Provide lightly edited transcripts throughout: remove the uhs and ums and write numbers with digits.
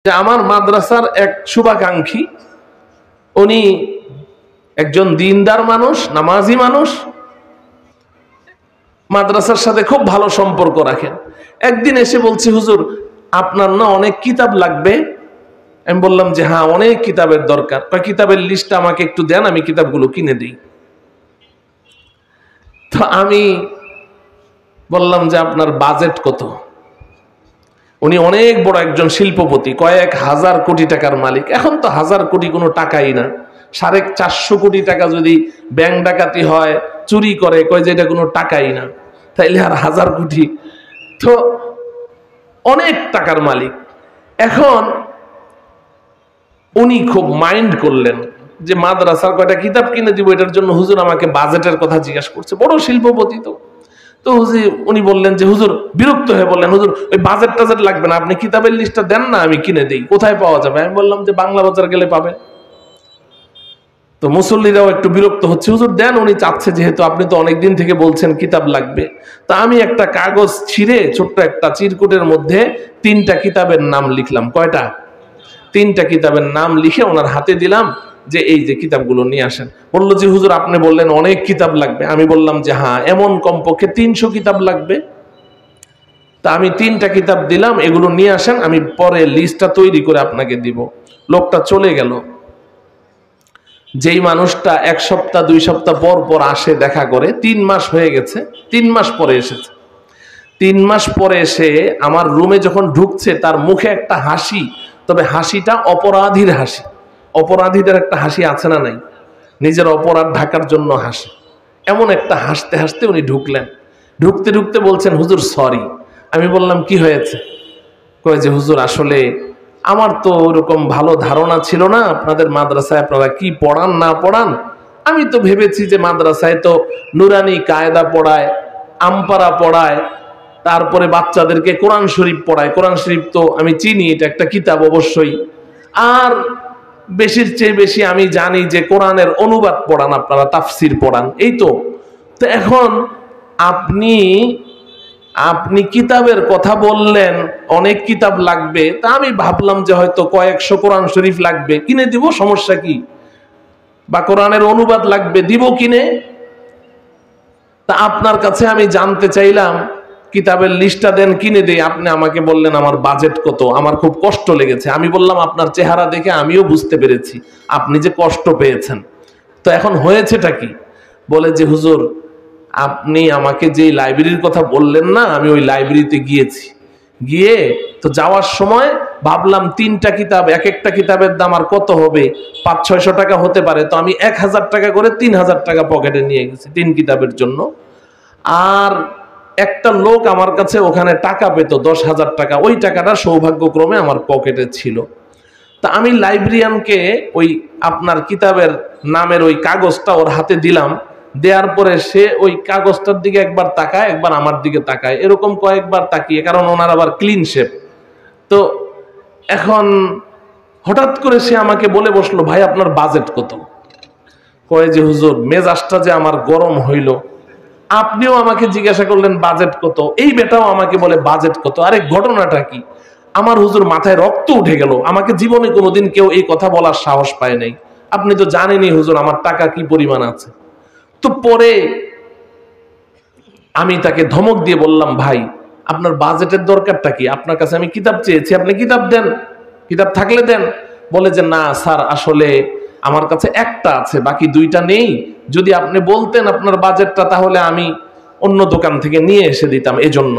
যে আমার মাদ্রাসার এক শুভাকাঙ্ক্ষী, উনি একজন দিনদার মানুষ, নামাজি মানুষ, মাদ্রাসার সাথে খুব ভালো সম্পর্ক রাখেন। একদিন এসে বলছে, হুজুর আপনার না অনেক কিতাব লাগবে। আমি বললাম যে হ্যাঁ, অনেক কিতাবের দরকার। কিতাবের লিস্টটা আমাকে একটু দেন, আমি কিতাবগুলো কিনে দিই। তো আমি বললাম যে আপনার বাজেট কত? উনি অনেক বড় একজন শিল্পপতি, কয়েক হাজার কোটি টাকার মালিক। এখন তো হাজার কোটি কোনো টাকাই না, 450 কোটি টাকা যদি ব্যাংক ডাকাতি হয়, চুরি করে, কয় যে এটা কোনো টাকাই না, তাইলে আর হাজার কোটি, তো অনেক টাকার মালিক। এখন উনি খুব মাইন্ড করলেন যে মাদ্রাসার কয়টা কিতাব কিনে দিব, এটার জন্য হুজুর আমাকে বাজেটের কথা জিজ্ঞাসা করছে। বড় শিল্পপতি তো উনি বললেন যে হুজুর, বিরক্ত হয়ে বললেন, হুজুর ওই বাজেট টাজেট লাগবে না, আপনি কিতাবের লিস্টটা দেন না, আমি কিনে দিই। কোথায় পাওয়া যাবে? আমি বললাম যে বাংলা বাজার গেলে পাবে। তো মুসল্লিরাও একটু বিরক্ত হচ্ছে, হুজুর দেন। উনি চাচ্ছে যেহেতু আপনি তো অনেকদিন থেকে বলছেন কিতাব লাগবে। তা আমি একটা কাগজ ছিঁড়ে ছোট্ট একটা চিরকুটের মধ্যে 3টা কিতাবের নাম লিখলাম। কয়টা? 3টা কিতাবের নাম লিখে ওনার হাতে দিলাম যে এই যে কিতাবগুলো নিয়ে আসেন। বললো যে হুজুর আপনি বললেন অনেক কিতাব লাগবে। আমি বললাম যে হ্যাঁ, এমন কমপক্ষে 300 কিতাব লাগবে। তা আমি 3টা কিতাব দিলাম, এগুলো নিয়ে আসেন, আমি পরে লিস্টটা তৈরি করে আপনাকে দিব। লোকটা চলে গেল। যেই মানুষটা 1 সপ্তাহ 2 সপ্তাহ পর পর আসে দেখা করে, 3 মাস হয়ে গেছে, 3 মাস পরে এসেছে। 3 মাস পরে এসে আমার রুমে যখন ঢুকছে, তার মুখে একটা হাসি, তবে হাসিটা অপরাধীর হাসি। অপরাধীদের একটা হাসি আছে না নাই? নিজের অপরাধ ঢাকার জন্য হাসে। এমন একটা হাসতে হাসতে উনি ঢুকলেন। ঢুকতে ঢুকতে বলছেন, হুজুর সরি। আমি বললাম কি হয়েছে? কয় যে হুজুর আসলে আমার তো ওরকম ভালো ধারণা ছিল না আপনাদের মাদ্রাসায় আপনারা কি পড়ান না পড়ান। আমি তো ভেবেছি যে মাদ্রাসায় তো নুরানি কায়দা পড়ায়, আমপারা পড়ায়, তারপরে বাচ্চাদেরকে কোরআন শরীফ পড়ায়। কোরআন শরীফ তো আমি চিনি, এটা একটা কিতাব অবশ্যই। আর বেশির চেয়ে বেশি আমি জানি যে কোরআনের অনুবাদ পড়ান আপনারা, তাফসির পড়ান, এই তো। তো এখন আপনি কিতাবের কথা বললেন, অনেক কিতাব লাগবে, তা আমি ভাবলাম যে হয়তো কয়েকশো কোরআন শরীফ লাগবে, কিনে দিব, সমস্যা কি? বা কোরআনের অনুবাদ লাগবে, দিব কিনে। তা আপনার কাছে আমি জানতে চাইলাম কিতাবের লিস্টটা দেন, কিনে দেই। আপনি আমাকে বললেন আমার বাজেট কত। আমার খুব কষ্ট লেগেছে। আমি বললাম আপনার চেহারা দেখে আমিও বুঝতে পেরেছি আপনি যে কষ্ট পেয়েছেন। তো এখন হয়েছেটা কি? বলে যে হুজুর আপনি আমাকে যে লাইব্রেরির কথা বললেন না, আমি ওই লাইব্রেরিতে গিয়েছি। গিয়ে তো যাওয়ার সময় ভাবলাম 3টা কিতাব, এক একটা কিতাবের দাম আর কত হবে, 500-600 টাকা হতে পারে। তো আমি 1000 টাকা করে 3000 টাকা পকেটে নিয়ে গেছি 3 কিতাবের জন্য। আর একটা লোক আমার কাছে ওখানে টাকা পেত 10,000 টাকা, ওই টাকাটা সৌভাগ্যক্রমে আমার পকেটে ছিল। তা আমি লাইব্রেরিয়ানকে ওই আপনার কিতাবের নামের ওই কাগজটা ওর হাতে দিলাম। দেওয়ার পরে সে ওই কাগজটার দিকে একবার তাকায়, একবার আমার দিকে তাকায়, এরকম কয়েকবার তাকিয়ে, কারণ ওনার আবার ক্লিন শেপ। তো এখন হঠাৎ করে সে আমাকে বলে বসলো, ভাই আপনার বাজেট কত? কয় যে হুজুর মেজাজটা যে আমার গরম হইল, আপনিও আমাকে জিজ্ঞাসা করলেন বাজেট কত, এই বেটাও আমাকে বলে বাজেট কত। আরে ঘটনাটা কি? আমার হুজুর মাথায় রক্ত উঠে গেল। আমাকে জীবনে কোনোদিন কেউ এই কথা বলার সাহস পায় নাই। আপনি তো জানেনই হুজুর আমার টাকা কি পরিমাণ আছে। তো পরে আমি তাকে ধমক দিয়ে বললাম, ভাই আপনার বাজেটের দরকারটা কি? আপনার কাছে আমি কিতাব চেয়েছি, আপনি কিতাব দেন, কিতাব থাকলে দেন। বলে যে না স্যার, আসলে আমার কাছে একটা আছে, বাকি 2টা নেই। যদি আপনি বলতেন আপনার বাজেটটা, তাহলে আমি অন্য দোকান থেকে নিয়ে এসে দিতাম, এজন্য।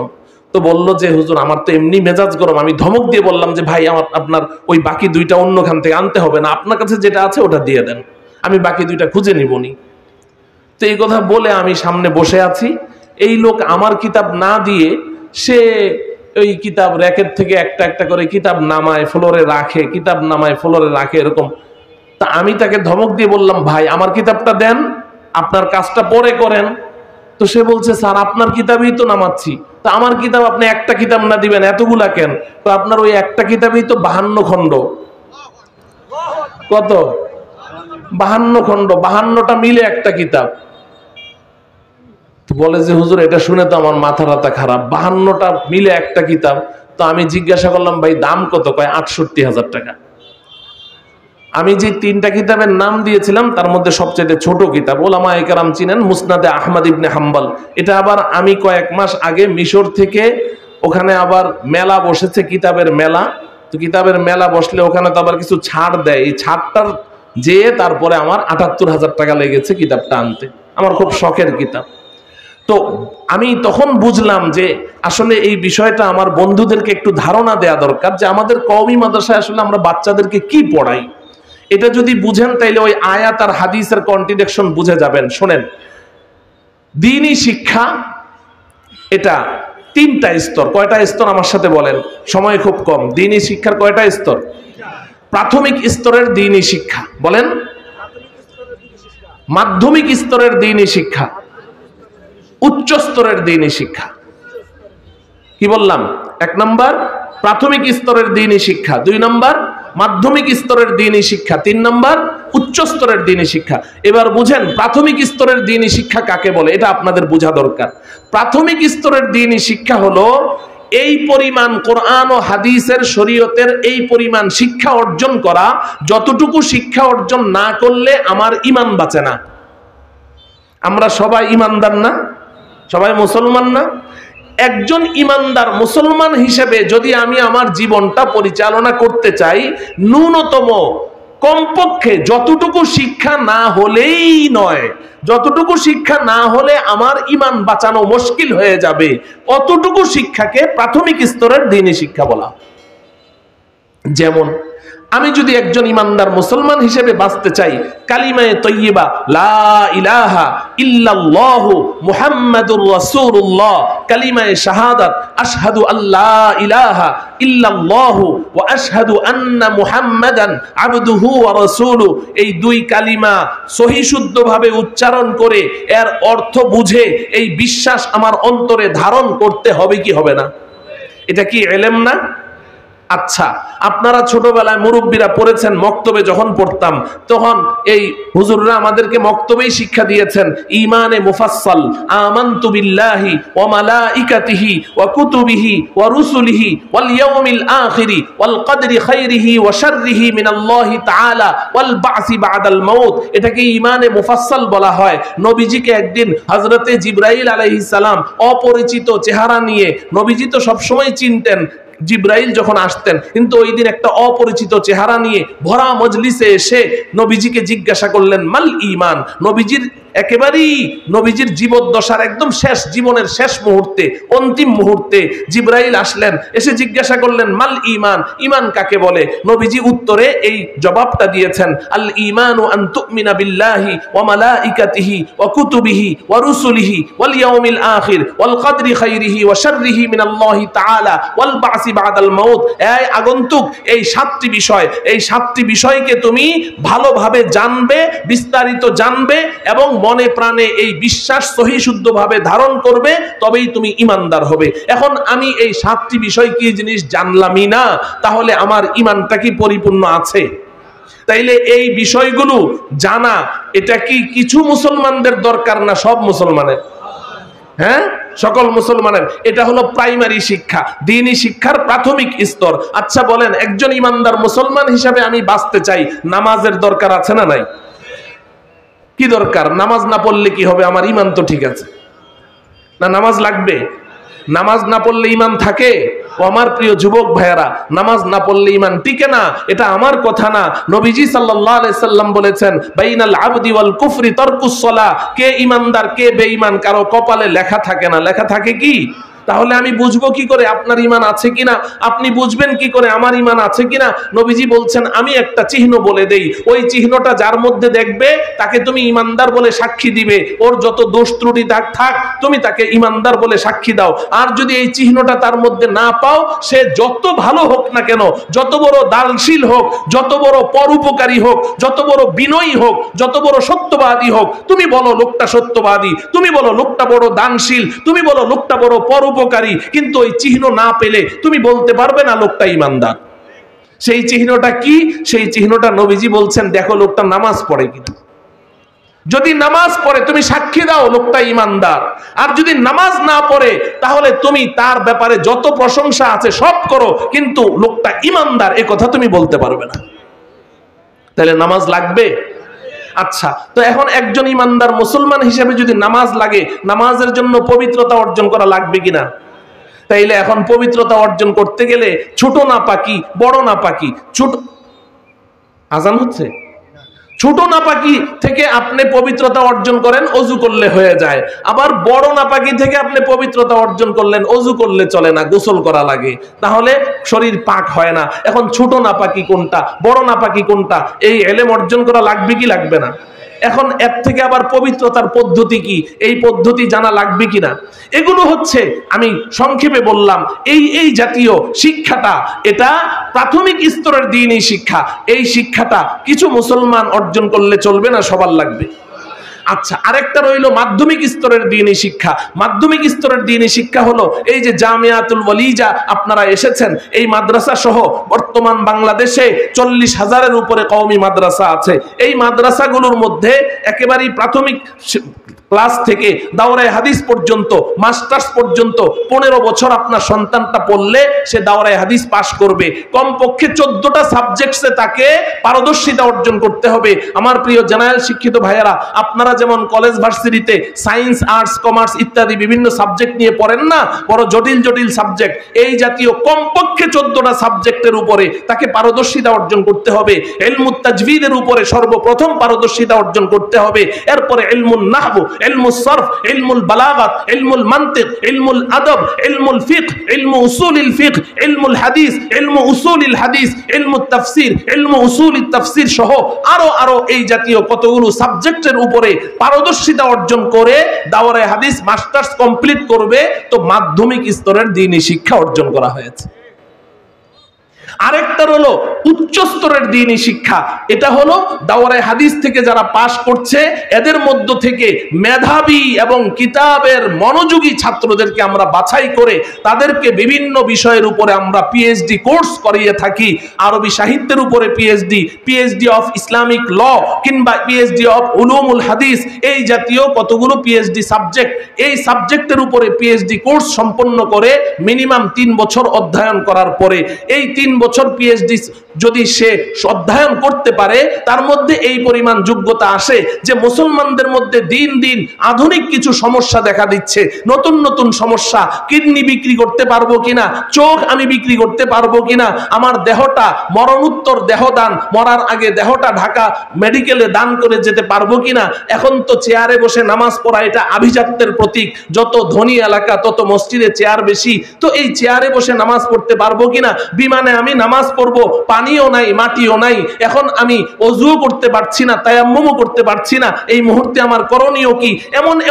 তো বললো যে হুজুর আমার তো এমনি মেজাজ গরম। আমি ধমক দিয়ে বললাম যে ভাই আপনার ওই বাকি 2টা অন্যখান থেকে আনতে হবে না, আপনার কাছে যেটা আছে ওটা দিয়ে দেন, আমি বাকি 2টা খুঁজে নিবনি। তো এই কথা বলে আমি সামনে বসে আছি। এই লোক আমার কিতাব না দিয়ে সে ওই কিতাব র্যাকের থেকে একটা একটা করে কিতাব নামায় ফ্লোরে রাখে, কিতাব নামায় ফ্লোরে রাখে, এরকম। তা আমি তাকে ধমক দিয়ে বললাম, ভাই আমার কিতাবটা দেন, আপনার কাজটা পরে করেন। তো সে বলছে, স্যার আপনার কিতাবই তো নামাচ্ছি। তা আমার কিতাব আপনি একটা কিতাব না দিবেন এতগুলা কেন? তো আপনার ওই একটা কিতাবই তো 52 খণ্ড। কত? 52 খণ্ড, 52টা মিলে একটা কিতাব। বলে যে হুজুর এটা শুনে তো আমার মাথা রাতা খারাপ, 52টা মিলে একটা কিতাব। তো আমি জিজ্ঞাসা করলাম, ভাই দাম কত? কয় ৬৮,০০০ টাকা। আমি যে ৩টা কিতাবের নাম দিয়েছিলাম তার মধ্যে সবচেয়ে ছোট কিতাব, ওলামায়ে কেরাম চিনেন, মুসনাদে আহমদ ইবনে হাম্বল। এটা আবার আমি কয়েক মাস আগে মিশর থেকে, ওখানে আবার মেলা বসেছে, কিতাবের মেলা। তো কিতাবের মেলা বসলে ওখানে তো আবার কিছু ছাড় দেয়, এই ছাড়টার যে তারপরে আমার ৭৮,০০০ টাকা লেগেছে কিতাবটা আনতে। আমার খুব শখের কিতাব। তো আমি তখন বুঝলাম যে আসলে এই বিষয়টা আমার বন্ধুদেরকে একটু ধারণা দেয়া দরকার, যে আমাদের কওমি মাদ্রাসায় আসলে আমরা বাচ্চাদেরকে কি পড়াই। এটা যদি বুঝেন তাইলে ওই আয়াত আর হাদিসের কন্ট্রাডিকশন বুঝে যাবেন। শোনেন, দ্বীনি শিক্ষা এটা 3টা স্তর। কয়টা স্তর আমার সাথে বলেন, সময় খুব কম। দ্বীনি শিক্ষার কয়টা স্তর? প্রাথমিক স্তরের দ্বীনি শিক্ষা বলেন, মাধ্যমিক স্তরের দ্বীনি শিক্ষা, উচ্চ স্তরের দ্বীনি শিক্ষা। কি বললাম? 1 নম্বর প্রাথমিক স্তরের দ্বীনি শিক্ষা, 2 নম্বর মাধ্যমিক স্তরের দ্বীনি শিক্ষা, 3 নম্বর উচ্চ স্তরের দ্বীনি শিক্ষা। এবার বুঝেন প্রাথমিক স্তরের দ্বীনি শিক্ষা কাকে বলে, এটা আপনাদের বোঝা দরকার। প্রাথমিক স্তরের দ্বীনি শিক্ষা হলো এই পরিমাণ কোরআন ও হাদিসের শরীয়তের এই পরিমাণ শিক্ষা অর্জন করা, যতটুকু শিক্ষা অর্জন না করলে আমার ঈমান বাঁচে না। আমরা সবাই ঈমানদার না? সবাই মুসলমান না? একজন ঈমানদার মুসলমান হিসেবে যদি আমি আমার জীবনটা পরিচালনা করতে চাই, ন্যূনতম কমপক্ষে যতটুকু শিক্ষা না হলেই নয়, যতটুকু শিক্ষা না হলে আমার ঈমান বাঁচানো মুশকিল হয়ে যাবে, অতটুকু শিক্ষাকে প্রাথমিক স্তরের দ্বীনি শিক্ষা বলা। যেমন আমি যদি একজন ইমানদার মুসলমান হিসেবে বাঁচতে চাই, কালিমায়ে তয়্যিবা লা ইলাহা ইল্লাল্লাহু মুহাম্মাদুর রাসূলুল্লাহ, কালিমায়ে শাহাদাত আশহাদু আল্লা ইলাহা ইল্লাল্লাহু ওয়া আশহাদু আন্না মুহাম্মাদান আবদুহু ওয়া রাসূলুহু, এই 2 কালিমা সহি শুদ্ধভাবে উচ্চারণ করে এর অর্থ বুঝে এই বিশ্বাস আমার অন্তরে ধারণ করতে হবে কি হবে না? এটা কি ইলম না? আচ্ছা, আপনারা ছোটবেলায় মুরব্বীরা পড়েছেন, মক্তবে যখন পড়তাম তখন এই হুজুররা আমাদেরকে মক্তবেই শিক্ষা দিয়েছেন ঈমানে মুফাসসাল, আমানতু বিল্লাহি ওয়া মালাইকাতিহি ওয়া কুতুবিহি ওয়া রুসুলিহি ওয়াল ইয়াউমিল আখিরি ওয়াল কদরি খাইরিহি ওয়া শাররিহি মিনাল্লাহি তাআলা ওয়াল বাসি বাদাল মাউত। এটাকে ঈমানে মুফাসসাল বলা হয়। নবীজিকে একদিন হযরতে জিবরাইল আলাইহিস সালাম অপরিচিত চেহারা নিয়ে, নবীজি তো সবসময় চিনতেন জিবরাইল যখন আসতেন, কিন্তু ওই দিন একটা অপরিচিত চেহারা নিয়ে ভরা মজলিসে এসে নবীজিকে জিজ্ঞাসা করলেন মাল ঈমান। নবীজির একেবারেই নবীজির জীবদ্দশার একদম শেষ, জীবনের শেষ মুহূর্তে, অন্তিম মুহূর্তে জিবরাইল আসলেন, এসে জিজ্ঞাসা করলেন মাল ঈমান, ঈমান কাকে বলে? নবীজি উত্তরে এই জবাবটা দিয়েছেন, আল ঈমানু আন তুমিনা বিল্লাহি ওয়া মালাইকাতিহি ওয়া কুতুবিহি ওয়া রুসুলিহি ওয়াল ইয়াউমিল আখির ওয়াল কদরি খাইরিহি ওয়া শাররিহি মিনাল্লাহি তাআলা ওয়াল বাসি বাদাল মাউত। এই আগন্তুক, এই 7টি বিষয়, এই 7টি বিষয়কে তুমি ভালোভাবে জানবে, বিস্তারিত জানবে এবং মনে প্রাণে এই বিশ্বাস সহি শুদ্ধভাবে ধারণ করবে, তবেই তুমি ঈমানদার হবে। এখন আমি এই 7টি বিষয় কি জিনিস জানলামই না, তাহলে আমার ঈমানটা কি পরিপূর্ণ আছে? তাইলে এই বিষয়গুলো জানা, এটা কি কিছু মুসলমানদের দরকার না সব মুসলমানের? হ্যাঁ, সকল মুসলমানের। এটা হলো প্রাইমারি শিক্ষা, দ্বীনি শিক্ষার প্রাথমিক স্তর। আচ্ছা বলেন, একজন ঈমানদার মুসলমান হিসেবে আমি বাঁচতে চাই, নামাজের দরকার আছে না নাই? কি দরকার? নামাজ না পড়লে কি হবে? আমার ঈমান তো ঠিক আছে না, নামাজ লাগবে? নামাজ না পড়লে ঈমান থাকে? ও আমার প্রিয় যুবক ভাইয়েরা, নামাজ না পড়লে ঈমান টিকে না, এটা আমার কথা না। নবীজি সাল্লাল্লাহু আলাইহি সাল্লাম বলেছেন বাইনাল আবদি ওয়াল কুফরি তারকুস সালাহ, কে ঈমানদার কে বেঈমান কারো কপালে লেখা থাকে না। লেখা থাকে কি? তাহলে আমি বুঝবো কি করে আপনার ঈমান আছে কিনা? আপনি বুঝবেন কি করে আমার ঈমান আছে কিনা? নবীজি বলছেন আমি একটা চিহ্ন বলে দেই, ওই চিহ্নটা যার মধ্যে দেখবে তাকে তুমি ঈমানদার বলে সাক্ষী দিবে। ওর যত দোষ ত্রুটি থাক তুমি তাকে ঈমানদার বলে সাক্ষী দাও। আর যদি এই চিহ্নটা তার মধ্যে না পাও, সে যত ভালো হোক না কেন, যত বড় দানশীল হোক, যত বড় পরোপকারী হোক, যত বড় বিনয়ী হোক, যত বড় সত্যবাদী হোক, তুমি বলো লোকটা সত্যবাদী, তুমি বলো লোকটা বড় দানশীল, তুমি বলো লোকটা বড় পরোপকারী, কিন্তু ওই চিহ্ন না পেলে তুমি বলতে পারবে না লোকটা ঈমানদার। সেই চিহ্নটা কি? সেই চিহ্নটা নবীজি বলছেন দেখো লোকটা নামাজ পড়ে কিনা। যদি নামাজ পড়ে তুমি সাক্ষী সাক্ষী দাও লোকটা ইমানদার। আর যদি নামাজ না পড়ে তাহলে তুমি তার ব্যাপারে যত প্রশংসা আছে সব করো, কিন্তু লোকটা ইমানদার এ কথা তুমি বলতে পারবে না। তাহলে নামাজ লাগবে। আচ্ছা, তো এখন একজন ইমানদার মুসলমান হিসেবে যদি নামাজ লাগে, নামাজের জন্য পবিত্রতা অর্জন করা লাগবে কিনা? তাইলে এখন পবিত্রতা অর্জন করতে গেলে ছোট নাপাকি বড় নাপাকি, ছোট আজান হচ্ছে, ছোট নাপাকি থেকে আপনি পবিত্রতা অর্জন করেন, অজু করলে হয়ে যায়। আবার বড় নাপাকি থেকে আপনি পবিত্রতা অর্জন করলেন, অজু করলে চলে না, গোসল করা লাগে, তাহলে শরীর পাক হয় না। এখন ছোট নাপাকি কোনটা, বড় নাপাকি কোনটা, এই ইলম অর্জন করা লাগবে কি লাগবে না? এখন এর থেকে আবার পবিত্রতার পদ্ধতি কি, এই পদ্ধতি জানা লাগবে কিনা? এগুলো হচ্ছে আমি সংক্ষেপে বললাম এই জাতীয় শিক্ষাটা, এটা প্রাথমিক স্তরের দ্বীনি শিক্ষা। এই শিক্ষাটা কিছু মুসলমান অর্জন করলে চলবে না, সবার লাগবে। আচ্ছা, আরেকটা রইল মাধ্যমিক স্তরের দ্বীনি শিক্ষা। মাধ্যমিক স্তরের দ্বীনি শিক্ষা হলো এই যে জামিয়াতুল ওয়ালিজা আপনারা এসেছেন, এই মাদ্রাসা সহ বর্তমান বাংলাদেশে 40,000-এর উপরে কওমি মাদ্রাসা আছে। এই মাদ্রাসাগুলোর মধ্যে একেবারেই প্রাথমিক ক্লাস থেকে দাওরায়ে হাদিস পর্যন্ত, মাস্টার্স পর্যন্ত 15 বছর আপনার সন্তানটা পড়লে সে দাওরায়ে হাদিস পাশ করবে। কমপক্ষে 14টা সাবজেক্টসে তাকে পারদর্শিতা অর্জন করতে হবে। আমার প্রিয় জেনারেল শিক্ষিত ভাইয়েরা, আপনারা যেমন কলেজ ভার্সিটিতে সায়েন্স, আর্টস, কমার্স ইত্যাদি বিভিন্ন সাবজেক্ট নিয়ে পড়েন না, বড় জটিল জটিল সাবজেক্ট, এই জাতীয় কমপক্ষে 14টা সাবজেক্টের উপরে তাকে পারদর্শিতা অর্জন করতে হবে। ইলমুত তাজবিদের উপরে সর্বপ্রথম পারদর্শিতা অর্জন করতে হবে। এরপরে ইলমুন নাহব, ইলমুস সরফ, ইলমুল বালাগাত, ইলমুল মানতিক, ইলমুল আদব, ইলমুল ফিকহ, ইলমু উসুলিল ফিকহ, ইলমুল হাদিস, ইলমু উসুলিল হাদিস, ইলমুত তাফসীর, ইলমু উসুলিত তাফসীর সহ আরো এই জাতীয় কতগুলো সাবজেক্টের উপরে পারদর্শিতা অর্জন করে দাওরায়ে হাদিস মাস্টার্স কমপ্লিট করবে, তো মাধ্যমিক স্তরের দ্বীনি শিক্ষা অর্জন করা হয়েছে। আরেকটা হলো উচ্চ স্তরের দ্বীনি শিক্ষা। এটা হলো দাওরায়ে হাদিস থেকে যারা পাশ করছে এদের মধ্য থেকে মেধাবী এবং কিতাবের মনোযোগী ছাত্রদেরকে আমরা বাছাই করে তাদেরকে বিভিন্ন বিষয়ের উপরে আমরা পিএইচডি কোর্স করিয়ে থাকি। আরবি সাহিত্যের উপরে পিএইচডি অফ ইসলামিক ল, কিংবা পিএইচডি অফ উলুমুল হাদিস, এই জাতীয় কতগুলো পিএইচডি সাবজেক্ট, এই সাবজেক্টের উপরে পিএইচডি কোর্স সম্পন্ন করে মিনিমাম 3 বছর অধ্যয়ন করার পরে, এই 3 বছর পিএইচডি যদি সে অধ্যয়ন করতে পারে, তার মধ্যে এই পরিমাণ যোগ্যতা আসে যে মুসলমানদের মধ্যে দিন দিন আধুনিক কিছু সমস্যা দেখা দিচ্ছে, নতুন নতুন সমস্যা। কিডনি বিক্রি করতে পারবো কিনা, চোখ আমি বিক্রি করতে পারবো কিনা, আমার দেহটা মরণোত্তর দেহদান, মরার আগে দেহটা ঢাকা মেডিকেলে দান করে যেতে পারবো কিনা। এখন তো চেয়ারে বসে নামাজ পড়া এটা আভিজাত্যের প্রতীক, যত ধনী এলাকা তত মসজিদে চেয়ার বেশি, তো এই চেয়ারে বসে নামাজ পড়তে পারবো কিনা। বিমানে আমি নামাজ পড়বো, পানিও নাই মাটিও নাই, এখন আমি ওযুও করতে পারছি না, তায়াম্মুমও করতে পারছি না, এই মুহূর্তে আমার করণীয় কি?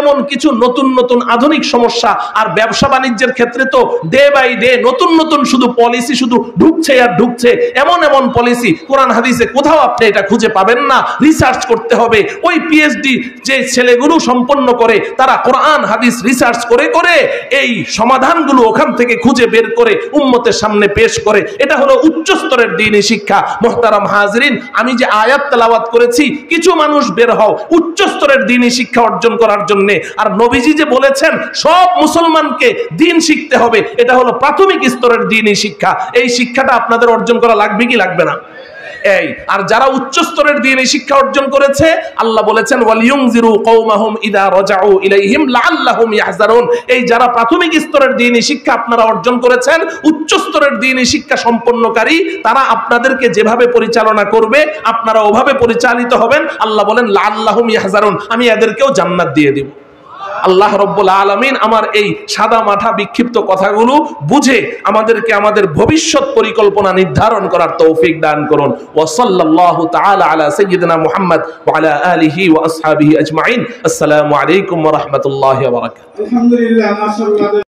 এমন কিছু নতুন নতুন আধুনিক সমস্যা। আর ব্যবসা বাণিজ্যের ক্ষেত্রে তো ডে বাই ডে নতুন নতুন শুধু পলিসি শুধু ঢুকছে আর ঢুকছে, এমন পলিসি কোরআন হাদিসে কোথাও আপনি এটা খুঁজে পাবেন না। রিসার্চ করতে হবে। ওই পিএইচডি যে ছেলেগুলো সম্পন্ন করে তারা কোরআন হাদিস রিসার্চ করে করে এই সমাধানগুলো ওখান থেকে খুঁজে বের করে উম্মতের সামনে পেশ করে। এটা হলো উচ্চ স্তরের দ্বীনি শিক্ষা। মুহতারাম হাজরিন, আমি যে আয়াত তেলাওয়াত করেছি, কিছু মানুষ বের হও উচ্চ স্তরের দ্বীনি শিক্ষা অর্জন করার জন্য। আর নবীজি যে বলেছেন সব মুসলমানকে দ্বীন শিখতে হবে, এটা হলো প্রাথমিক স্তরের দ্বীনি শিক্ষা। এই শিক্ষাটা আপনাদের অর্জন করা লাগবে কি লাগবে না? এই আর যারা উচ্চ স্তরের দ্বীনি শিক্ষা অর্জন করেছে, আল্লাহ বলেছেন ওয়ালিয়ুনজিরু কওমাহুম ইযা রাজাউ ইলাইহিম লাআল্লাহুম ইয়াহযারুন। এই যারা প্রাথমিক স্তরের দ্বীনি শিক্ষা আপনারা অর্জন করেছেন, উচ্চ স্তরের দ্বীনি শিক্ষা সম্পন্নকারী, তারা আপনাদেরকে যেভাবে পরিচালনা করবে আপনারা ওভাবে পরিচালিত হবেন। আল্লাহ বলেন লাআল্লাহুম ইয়াহযারুন, আমি এদেরকেও জান্নাত দিয়ে দিব। আল্লাহ রব্বুল আলামিন আমার এই সাদা মাথা বিক্ষিপ্ত কথাগুলো বুঝে আমাদেরকে আমাদের ভবিষ্যৎ পরিকল্পনা নির্ধারণ করার তৌফিক দান করুন। ওয়া সাল্লাল্লাহু তাআলা আলা সাইয়্যিদিনা মুহাম্মদ ওয়া আলা আলিহি ওয়া আসহাবিহি আজমাইন। আসসালামু আলাইকুম ওয়া রাহমাতুল্লাহি ওয়া বারাকাতুহু। আলহামদুলিল্লাহ, মাশাআল্লাহ।